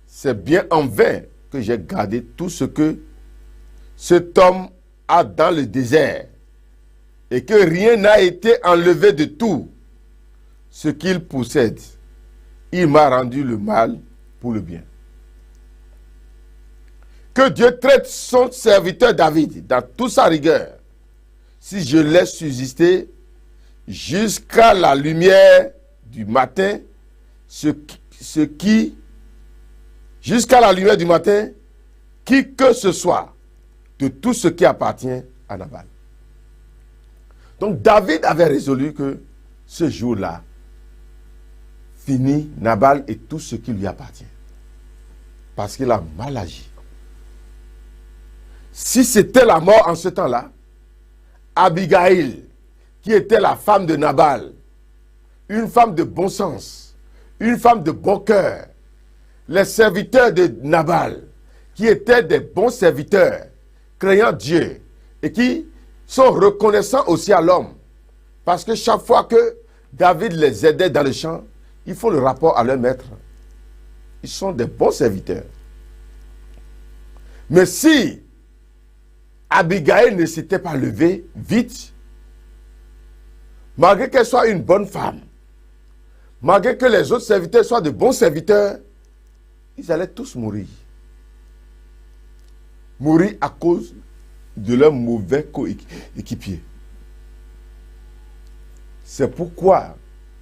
c'est bien en vain que j'ai gardé tout ce que cet homme a dans le désert, et que rien n'a été enlevé de tout ce qu'il possède. Il m'a rendu le mal pour le bien. Que Dieu traite son serviteur David dans toute sa rigueur, si je laisse subsister jusqu'à la lumière du matin, jusqu'à la lumière du matin, qui que ce soit, de tout ce qui appartient à Nabal. Donc David avait résolu que ce jour-là, fini Nabal et tout ce qui lui appartient. Parce qu'il a mal agi. Si c'était la mort en ce temps-là, Abigail, qui était la femme de Nabal, une femme de bon sens, une femme de bon cœur, les serviteurs de Nabal, qui étaient des bons serviteurs, craignant Dieu, et qui sont reconnaissants aussi à l'homme, parce que chaque fois que David les aidait dans le champ, ils font le rapport à leur maître. Ils sont des bons serviteurs. Mais si Abigail ne s'était pas levée vite, malgré qu'elle soit une bonne femme, malgré que les autres serviteurs soient de bons serviteurs, ils allaient tous mourir. Mourir à cause de leur mauvais coéquipier. C'est pourquoi,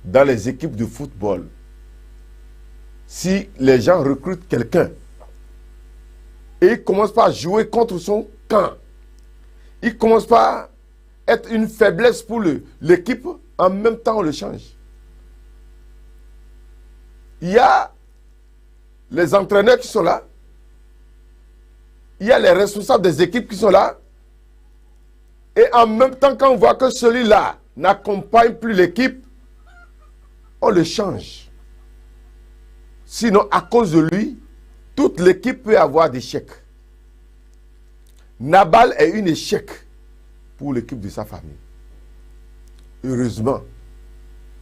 dans les équipes de football, si les gens recrutent quelqu'un et ils commencent par jouer contre son camp, il commence par être une faiblesse pour l'équipe, en même temps on le change. Il y a les entraîneurs qui sont là, il y a les responsables des équipes qui sont là, et en même temps quand on voit que celui-là n'accompagne plus l'équipe, on le change. Sinon, à cause de lui, toute l'équipe peut avoir des échecs. Nabal est un échec pour l'équipe de sa famille. Heureusement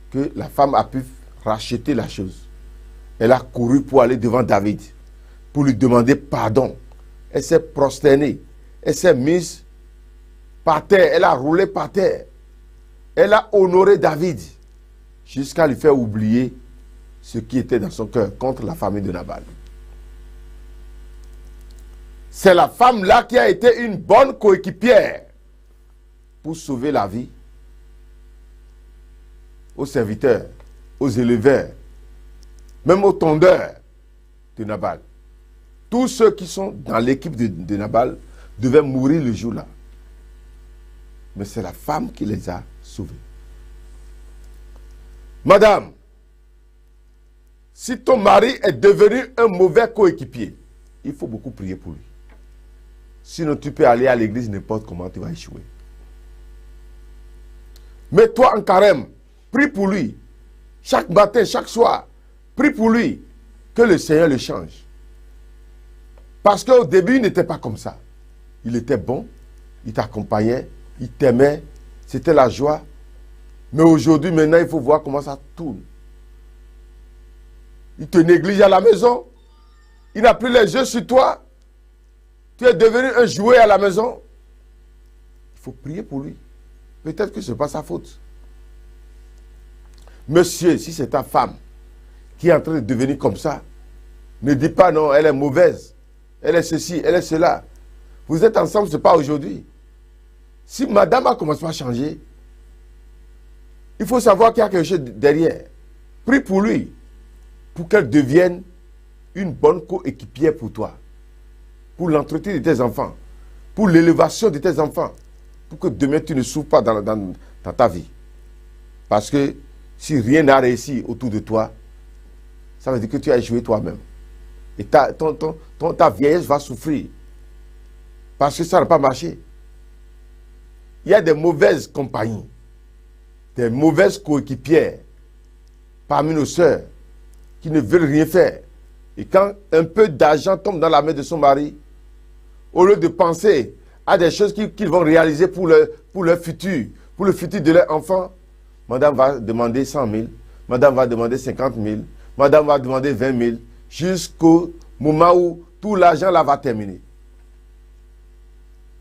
que la femme a pu racheter la chose. Elle a couru pour aller devant David, pour lui demander pardon. Elle s'est prosternée, elle s'est mise par terre, elle a roulé par terre. Elle a honoré David jusqu'à lui faire oublier ce qui était dans son cœur contre la famille de Nabal. C'est la femme là qui a été une bonne coéquipière pour sauver la vie aux serviteurs, aux éleveurs, même aux tondeurs de Nabal. Tous ceux qui sont dans l'équipe de Nabal devaient mourir le jour-là. Mais c'est la femme qui les a sauvés. Madame, Si ton mari est devenu un mauvais coéquipier, il faut beaucoup prier pour lui. Sinon, tu peux aller à l'église n'importe comment, tu vas échouer. Mets-toi en carême, prie pour lui. Chaque matin, chaque soir, prie pour lui. Que le Seigneur le change. Parce qu'au début, il n'était pas comme ça. Il était bon, il t'accompagnait, il t'aimait, c'était la joie. Mais aujourd'hui, maintenant, il faut voir comment ça tourne. Il te néglige à la maison. Il n'a plus les yeux sur toi. Tu es devenu un jouet à la maison. Il faut prier pour lui. Peut-être que ce n'est pas sa faute. Monsieur, si c'est ta femme qui est en train de devenir comme ça, ne dis pas non, elle est mauvaise. Elle est ceci, elle est cela. Vous êtes ensemble, ce n'est pas aujourd'hui. Si madame a commencé à changer, il faut savoir qu'il y a quelque chose derrière. Prie pour lui, pour qu'elle devienne une bonne coéquipière pour toi, pour l'entretien de tes enfants, pour l'élévation de tes enfants, pour que demain tu ne souffres pas dans ta vie. Parce que si rien n'a réussi autour de toi, ça veut dire que tu as échoué toi-même. Et ta vieillesse va souffrir. Parce que ça n'a pas marché. Il y a des mauvaises compagnies, des mauvaises coéquipières parmi nos sœurs qui ne veulent rien faire. Et quand un peu d'argent tombe dans la main de son mari, au lieu de penser à des choses qu'ils vont réaliser pour leur futur, pour le futur de leur enfant, madame va demander 100 000, madame va demander 50 000, madame va demander 20 000, jusqu'au moment où tout l'argent là va terminer.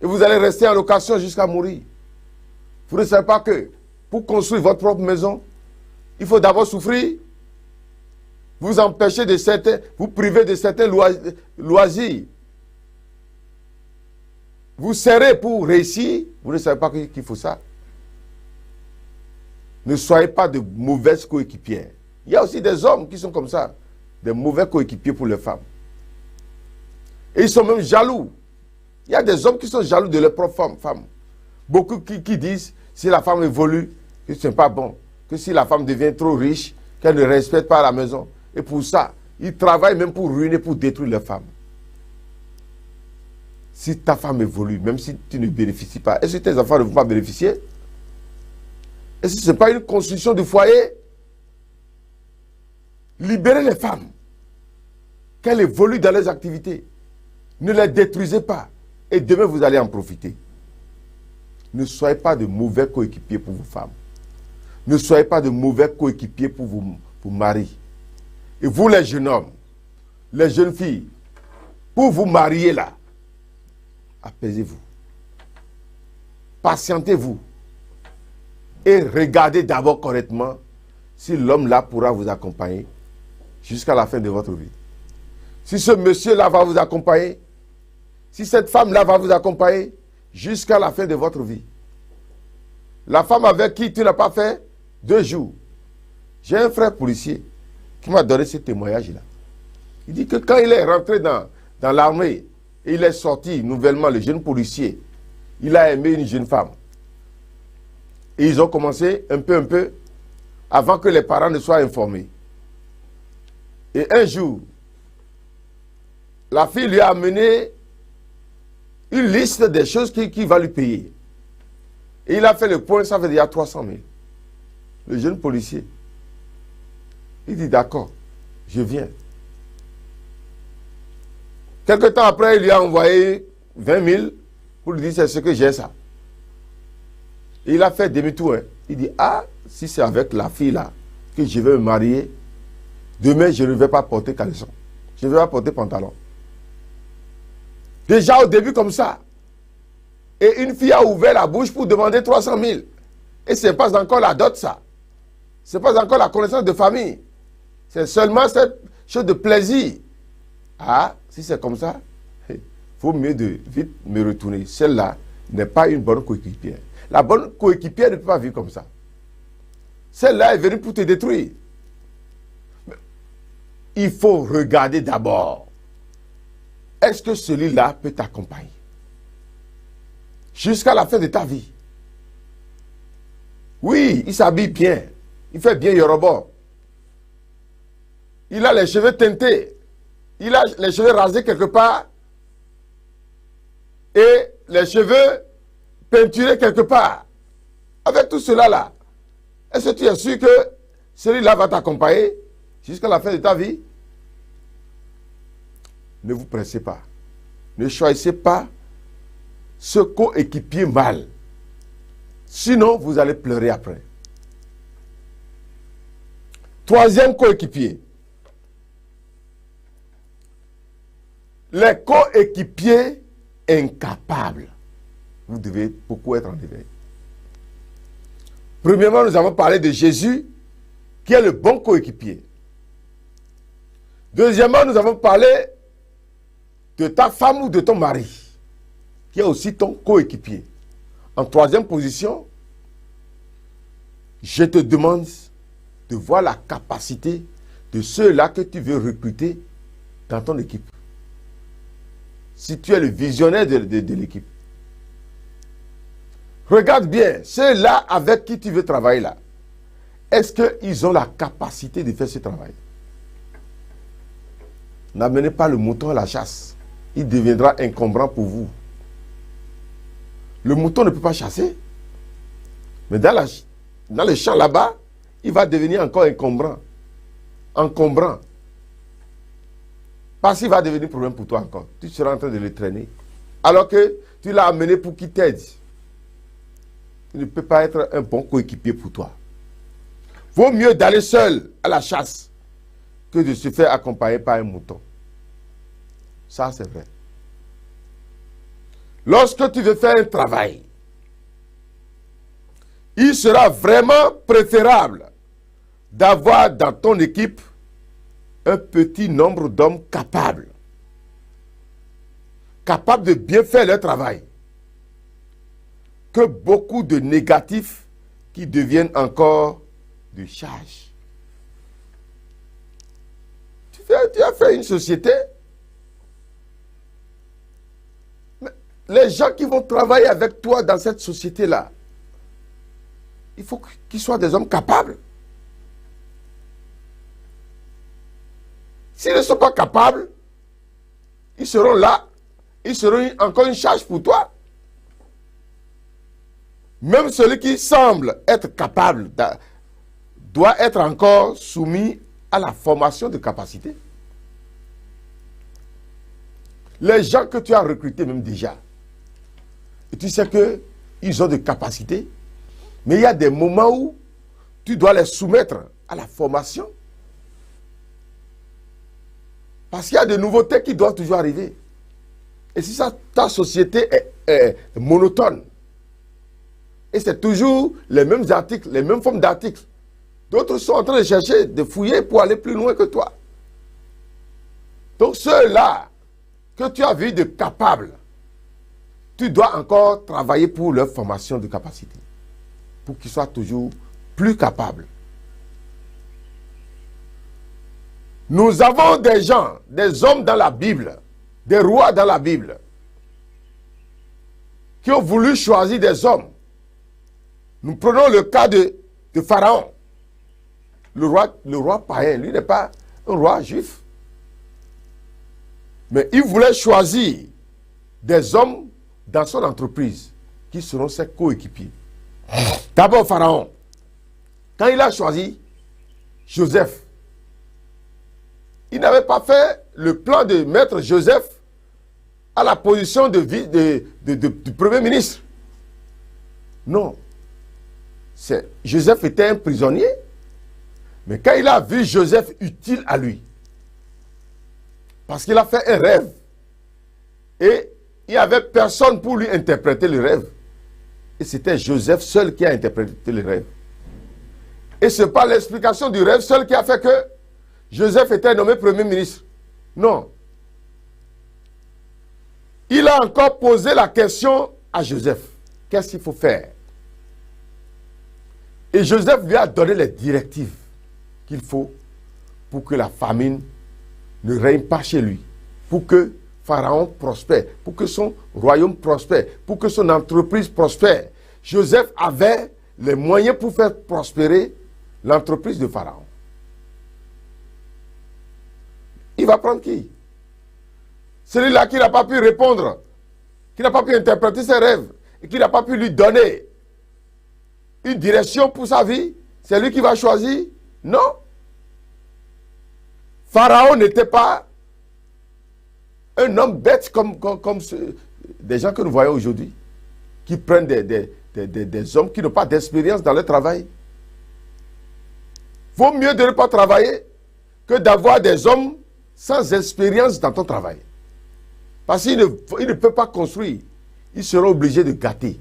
Et vous allez rester en location jusqu'à mourir. Vous ne savez pas que pour construire votre propre maison, il faut d'abord souffrir. Vous empêchez de certains, vous privez de certains loisirs. Vous serrez pour réussir. Vous ne savez pas qu'il faut ça. Ne soyez pas de mauvaises coéquipières. Il y a aussi des hommes qui sont comme ça, des mauvais coéquipiers pour les femmes. Et ils sont même jaloux. Il y a des hommes qui sont jaloux de leur propre femme. Beaucoup qui disent, si la femme évolue, que ce n'est pas bon. Que si la femme devient trop riche, qu'elle ne respecte pas la maison. Et pour ça, ils travaillent même pour ruiner, pour détruire leur femme. Si ta femme évolue, même si tu ne bénéficies pas, est-ce que tes enfants ne vont pas bénéficier? Est-ce que ce n'est pas une construction du foyer? Libérez les femmes. Qu'elles évoluent dans leurs activités. Ne les détruisez pas. Et demain, vous allez en profiter. Ne soyez pas de mauvais coéquipiers pour vos femmes. Ne soyez pas de mauvais coéquipiers pour vos maris. Et vous, les jeunes hommes, les jeunes filles, pour vous marier là, apaisez-vous. Patientez-vous. Et regardez d'abord correctement si l'homme là pourra vous accompagner jusqu'à la fin de votre vie. Si ce monsieur-là va vous accompagner, si cette femme-là va vous accompagner jusqu'à la fin de votre vie. La femme avec qui tu n'as pas fait 2 jours. J'ai un frère policier qui m'a donné ce témoignage-là. Il dit que quand il est rentré dans l'armée et il est sorti nouvellement, le jeune policier, il a aimé une jeune femme. Et ils ont commencé un peu, avant que les parents ne soient informés. Et un jour, la fille lui a amené une liste des choses qu'il va lui payer. Et il a fait le point, ça veut dire 300 000. Le jeune policier. Il dit d'accord, je viens. Quelque temps après, il lui a envoyé 20 000 pour lui dire c'est ce que j'ai ça. Et il a fait demi-tour. Hein. Il dit, ah, si c'est avec la fille là que je vais me marier, demain je ne vais pas porter caleçon. Je ne vais pas porter pantalon. Déjà au début comme ça. Et une fille a ouvert la bouche pour demander 300 000. Et ce n'est pas encore la dot ça. Ce n'est pas encore la connaissance de famille. C'est seulement cette chose de plaisir. Ah, si c'est comme ça, il faut mieux de vite me retourner. Celle-là n'est pas une bonne coéquipière. La bonne coéquipière ne peut pas vivre comme ça. Celle-là est venue pour te détruire. Il faut regarder d'abord. Est-ce que celui-là peut t'accompagner jusqu'à la fin de ta vie? Oui, il s'habille bien. Il fait bien Yoruba. il a les cheveux teintés, il a les cheveux rasés quelque part et les cheveux peinturés quelque part. Avec tout cela là, est-ce que tu es sûr que celui-là va t'accompagner jusqu'à la fin de ta vie? Ne vous pressez pas. Ne choisissez pas ce coéquipier mal. Sinon, vous allez pleurer après. Troisième coéquipier. Les coéquipiers incapables. Vous devez beaucoup être en éveil. Premièrement, nous avons parlé de Jésus, qui est le bon coéquipier. Deuxièmement, nous avons parlé de ta femme ou de ton mari, qui est aussi ton coéquipier. En troisième position, je te demande de voir la capacité de ceux-là que tu veux recruter dans ton équipe. Si tu es le visionnaire de l'équipe. Regarde bien, ceux-là avec qui tu veux travailler là, est-ce qu'ils ont la capacité de faire ce travail? N'amenez pas le mouton à la chasse. Il deviendra encombrant pour vous. Le mouton ne peut pas chasser. Mais dans le champ là-bas, il va devenir encore encombrant. Encombrant. Parce qu'il va devenir problème pour toi encore. Tu seras en train de le traîner. Alors que tu l'as amené pour qu'il t'aide. Il ne peut pas être un bon coéquipier pour toi. Vaut mieux d'aller seul à la chasse que de se faire accompagner par un mouton. Ça, c'est vrai. Lorsque tu veux faire un travail, il sera vraiment préférable d'avoir dans ton équipe un petit nombre d'hommes capables. Capables de bien faire leur travail. Que beaucoup de négatifs qui deviennent encore de charge. Tu as fait une société. Mais les gens qui vont travailler avec toi dans cette société-là, il faut qu'ils soient des hommes capables. S'ils ne sont pas capables, ils seront là. Ils seront encore une charge pour toi. Même celui qui semble être capable doit être encore soumis à la formation de capacité. Les gens que tu as recrutés même déjà, et tu sais qu'ils ont des capacités, mais il y a des moments où tu dois les soumettre à la formation. Parce qu'il y a des nouveautés qui doivent toujours arriver. Et si ta société est monotone, et c'est toujours les mêmes articles, les mêmes formes d'articles, d'autres sont en train de chercher, de fouiller pour aller plus loin que toi. Donc ceux-là que tu as vu de capables, tu dois encore travailler pour leur formation de capacité, pour qu'ils soient toujours plus capables. Nous avons des gens, des hommes dans la Bible, des rois dans la Bible, qui ont voulu choisir des hommes. Nous prenons le cas de Pharaon. Le roi païen, lui n'est pas un roi juif. Mais il voulait choisir des hommes dans son entreprise qui seront ses coéquipiers. D'abord Pharaon. Quand il a choisi Joseph, il n'avait pas fait le plan de mettre Joseph à la position du premier ministre. Non. Joseph était un prisonnier. Mais quand il a vu Joseph utile à lui, parce qu'il a fait un rêve, et il n'y avait personne pour lui interpréter le rêve, et c'était Joseph seul qui a interprété le rêve. Et ce n'est pas l'explication du rêve seul qui a fait que Joseph était nommé premier ministre. Non. Il a encore posé la question à Joseph. Qu'est-ce qu'il faut faire? Et Joseph lui a donné les directives qu'il faut pour que la famine ne règne pas chez lui, pour que Pharaon prospère, pour que son royaume prospère, pour que son entreprise prospère. Joseph avait les moyens pour faire prospérer l'entreprise de Pharaon. va prendre qui? Celui-là qui n'a pas pu répondre, qui n'a pas pu interpréter ses rêves, et qui n'a pas pu lui donner une direction pour sa vie, c'est lui qui va choisir? Non. Pharaon n'était pas un homme bête comme des gens que nous voyons aujourd'hui, qui prennent des hommes qui n'ont pas d'expérience dans leur travail. Vaut mieux de ne pas travailler que d'avoir des hommes sans expérience dans ton travail. Parce qu'ils ne peuvent pas construire. Ils seront obligés de gâter.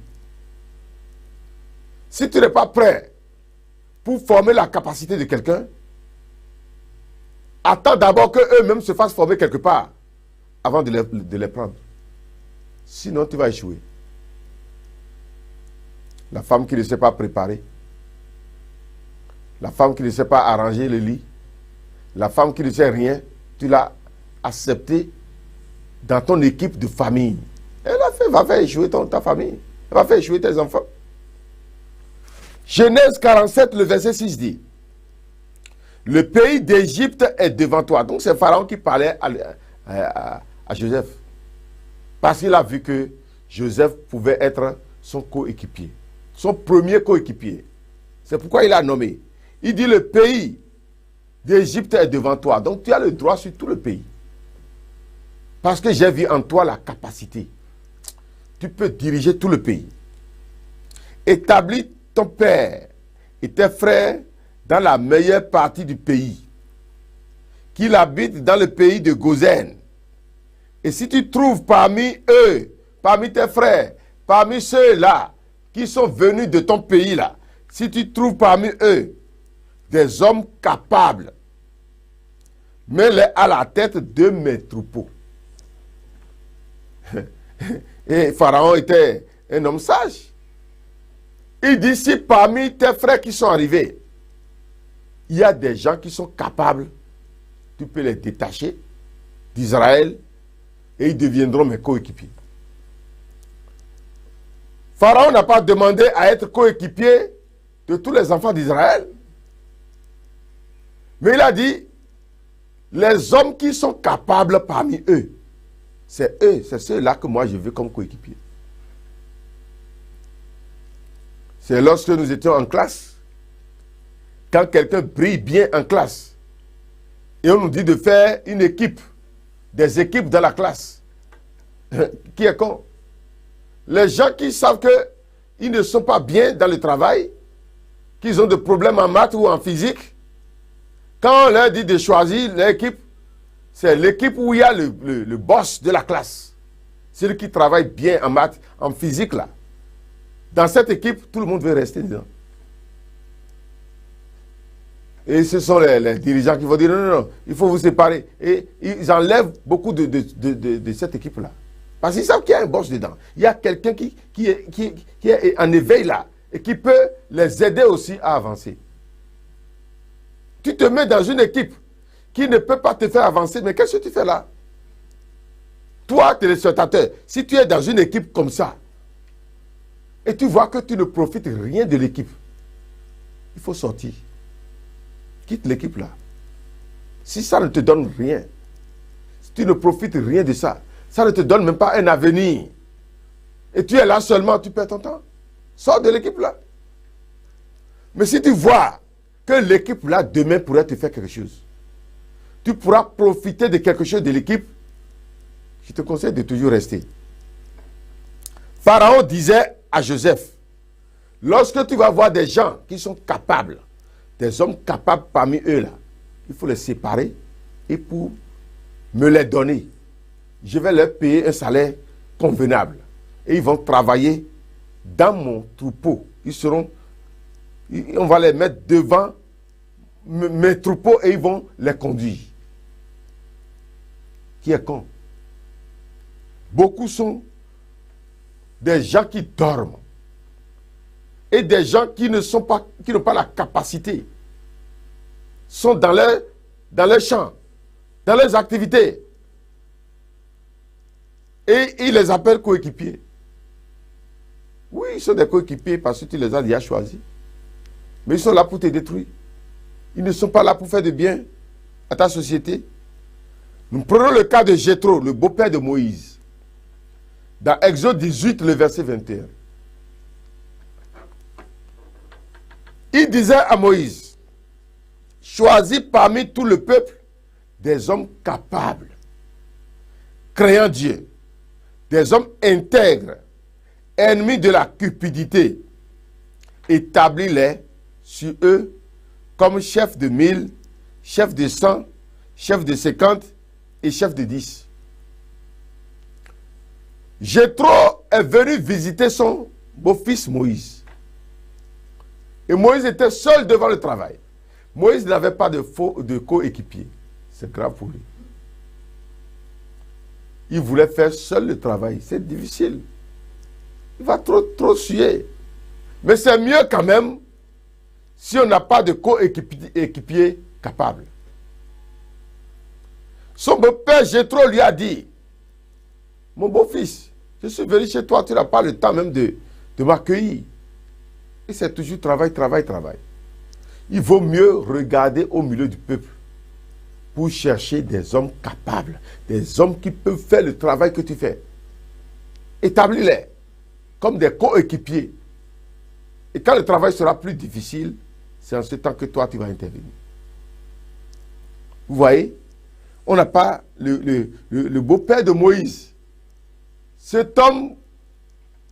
Si tu n'es pas prêt pour former la capacité de quelqu'un, attends d'abord qu'eux-mêmes se fassent former quelque part avant de les prendre. Sinon, tu vas échouer. La femme qui ne sait pas préparer, la femme qui ne sait pas arranger le lit, la femme qui ne sait rien, tu l'as acceptée dans ton équipe de famille. Elle va faire échouer ta famille. Elle va faire échouer tes enfants. Genèse 47, le verset 6 dit, le pays d'Égypte est devant toi. Donc c'est Pharaon qui parlait à Joseph. Parce qu'il a vu que Joseph pouvait être son coéquipier. Son premier coéquipier. C'est pourquoi il a nommé. Il dit le pays d'Égypte est devant toi. Donc tu as le droit sur tout le pays. Parce que j'ai vu en toi la capacité. Tu peux diriger tout le pays. Établis ton père et tes frères dans la meilleure partie du pays. Qu'il habite dans le pays de Gozen. Et si tu trouves parmi eux, parmi tes frères, parmi ceux-là qui sont venus de ton pays-là, si tu trouves parmi eux des hommes capables, mets-les à la tête de mes troupeaux. Et Pharaon était un homme sage. Il dit, si parmi tes frères qui sont arrivés, il y a des gens qui sont capables, tu peux les détacher d'Israël et ils deviendront mes coéquipiers. Pharaon n'a pas demandé à être coéquipier de tous les enfants d'Israël. Mais il a dit, les hommes qui sont capables parmi eux, c'est eux, c'est ceux-là que moi je veux comme coéquipier. C'est lorsque nous étions en classe, quand quelqu'un brille bien en classe, et on nous dit de faire une équipe, des équipes dans la classe, qui est con? Les gens qui savent qu'ils ne sont pas bien dans le travail, qu'ils ont des problèmes en maths ou en physique, quand on leur dit de choisir l'équipe, c'est l'équipe où il y a le boss de la classe. Celui qui travaille bien en maths, en physique là. Dans cette équipe, tout le monde veut rester dedans. Et ce sont les dirigeants qui vont dire non, il faut vous séparer. Et ils enlèvent beaucoup de cette équipe-là. Parce qu'ils savent qu'il y a un boss dedans. Il y a quelqu'un qui est en éveil là et qui peut les aider aussi à avancer. Tu te mets dans une équipe qui ne peut pas te faire avancer, mais qu'est-ce que tu fais là? Toi, téléspectateur, si tu es dans une équipe comme ça, et tu vois que tu ne profites rien de l'équipe, il faut sortir. Quitte l'équipe là. Si ça ne te donne rien, si tu ne profites rien de ça, ça ne te donne même pas un avenir. Et tu es là seulement, tu perds ton temps. Sors de l'équipe là. Mais si tu vois que l'équipe là, demain, pourrait te faire quelque chose, tu pourras profiter de quelque chose de l'équipe, je te conseille de toujours rester. Pharaon disait à Joseph, lorsque tu vas voir des gens qui sont capables, des hommes capables parmi eux là, il faut les séparer et pour me les donner, je vais leur payer un salaire convenable. Et ils vont travailler dans mon troupeau. On va les mettre devant mes troupeaux et ils vont les conduire. Qui est con? Beaucoup sont des gens qui dorment et des gens qui n'ont pas la capacité, sont dans leur champ, dans leurs activités. Et ils les appellent coéquipiers. Oui, ils sont des coéquipiers parce que tu les as déjà choisis. Mais ils sont là pour te détruire. Ils ne sont pas là pour faire du bien à ta société. Nous prenons le cas de Jéthro, le beau-père de Moïse. Dans Exode 18, le verset 21. Il disait à Moïse, choisis parmi tout le peuple des hommes capables, craignant Dieu, des hommes intègres, ennemis de la cupidité, établis-les sur eux comme chefs de 1000, chefs de 100, chefs de 50 et chefs de 10. Jéthro est venu visiter son beau-fils Moïse. Et Moïse était seul devant le travail. Moïse n'avait pas de coéquipier. C'est grave pour lui. Il voulait faire seul le travail. C'est difficile. Il va trop suer. Mais c'est mieux quand même si on n'a pas de coéquipier capable. Son beau-père Jéthro lui a dit, mon beau-fils, je suis venu chez toi, tu n'as pas le temps même de m'accueillir. Et c'est toujours travail. Il vaut mieux regarder au milieu du peuple pour chercher des hommes capables, des hommes qui peuvent faire le travail que tu fais. Établis-les comme des coéquipiers. Et quand le travail sera plus difficile, c'est en ce temps que toi, tu vas intervenir. Vous voyez, on n'a pas le beau-père de Moïse. Cet homme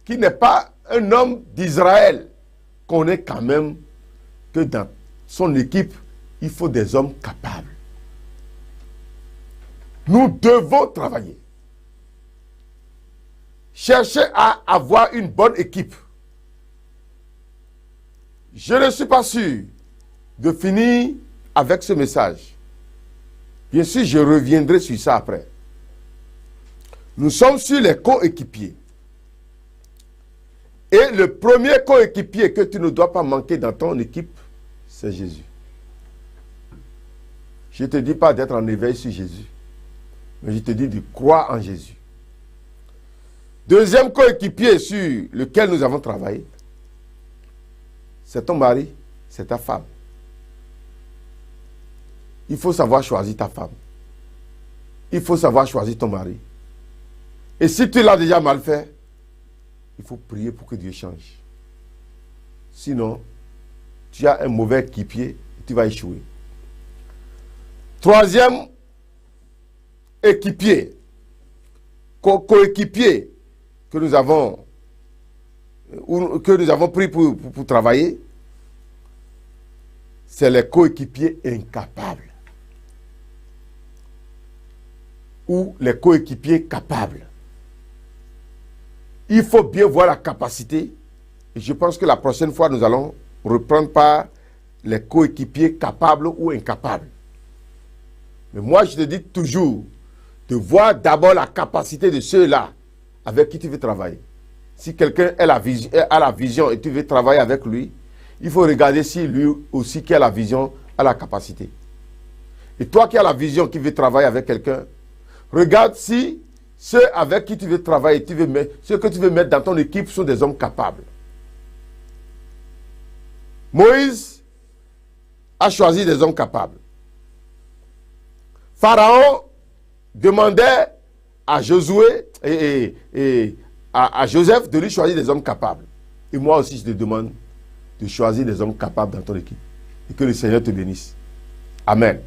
qui n'est pas un homme d'Israël, connaît quand même que dans son équipe, il faut des hommes capables. Nous devons travailler. Chercher à avoir une bonne équipe. Je ne suis pas sûr de finir avec ce message. Bien sûr, je reviendrai sur ça après. Nous sommes sur les coéquipiers. Et le premier coéquipier que tu ne dois pas manquer dans ton équipe, c'est Jésus. Je ne te dis pas d'être en éveil sur Jésus, mais je te dis de croire en Jésus. Deuxième coéquipier sur lequel nous avons travaillé, c'est ton mari, c'est ta femme. Il faut savoir choisir ta femme. Il faut savoir choisir ton mari. Et si tu l'as déjà mal fait, il faut prier pour que Dieu change. Sinon, tu as un mauvais équipier et tu vas échouer. Troisième équipier, coéquipier que nous avons pris pour travailler, c'est les coéquipiers incapables. Ou les coéquipiers capables. Il faut bien voir la capacité. Et je pense que la prochaine fois, nous allons reprendre par les coéquipiers capables ou incapables. Mais moi, je te dis toujours de voir d'abord la capacité de ceux-là avec qui tu veux travailler. Si quelqu'un a la vision et tu veux travailler avec lui, il faut regarder si lui aussi qui a la vision a la capacité. Et toi qui as la vision, qui veux travailler avec quelqu'un, regarde si ceux avec qui tu veux travailler, ceux que tu veux mettre dans ton équipe sont des hommes capables. Moïse a choisi des hommes capables. Pharaon demandait à Josué et à Joseph de lui choisir des hommes capables. Et moi aussi, je te demande de choisir des hommes capables dans ton équipe. Et que le Seigneur te bénisse. Amen.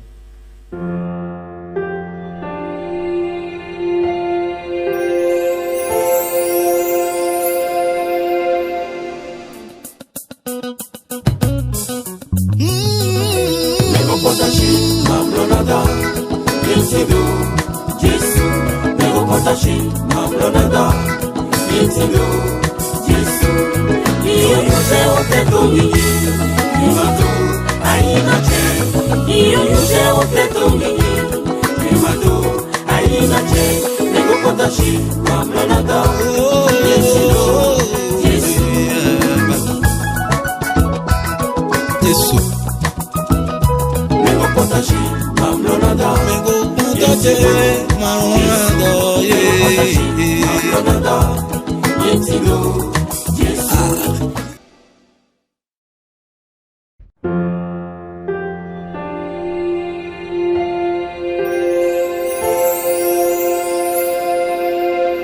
Yes,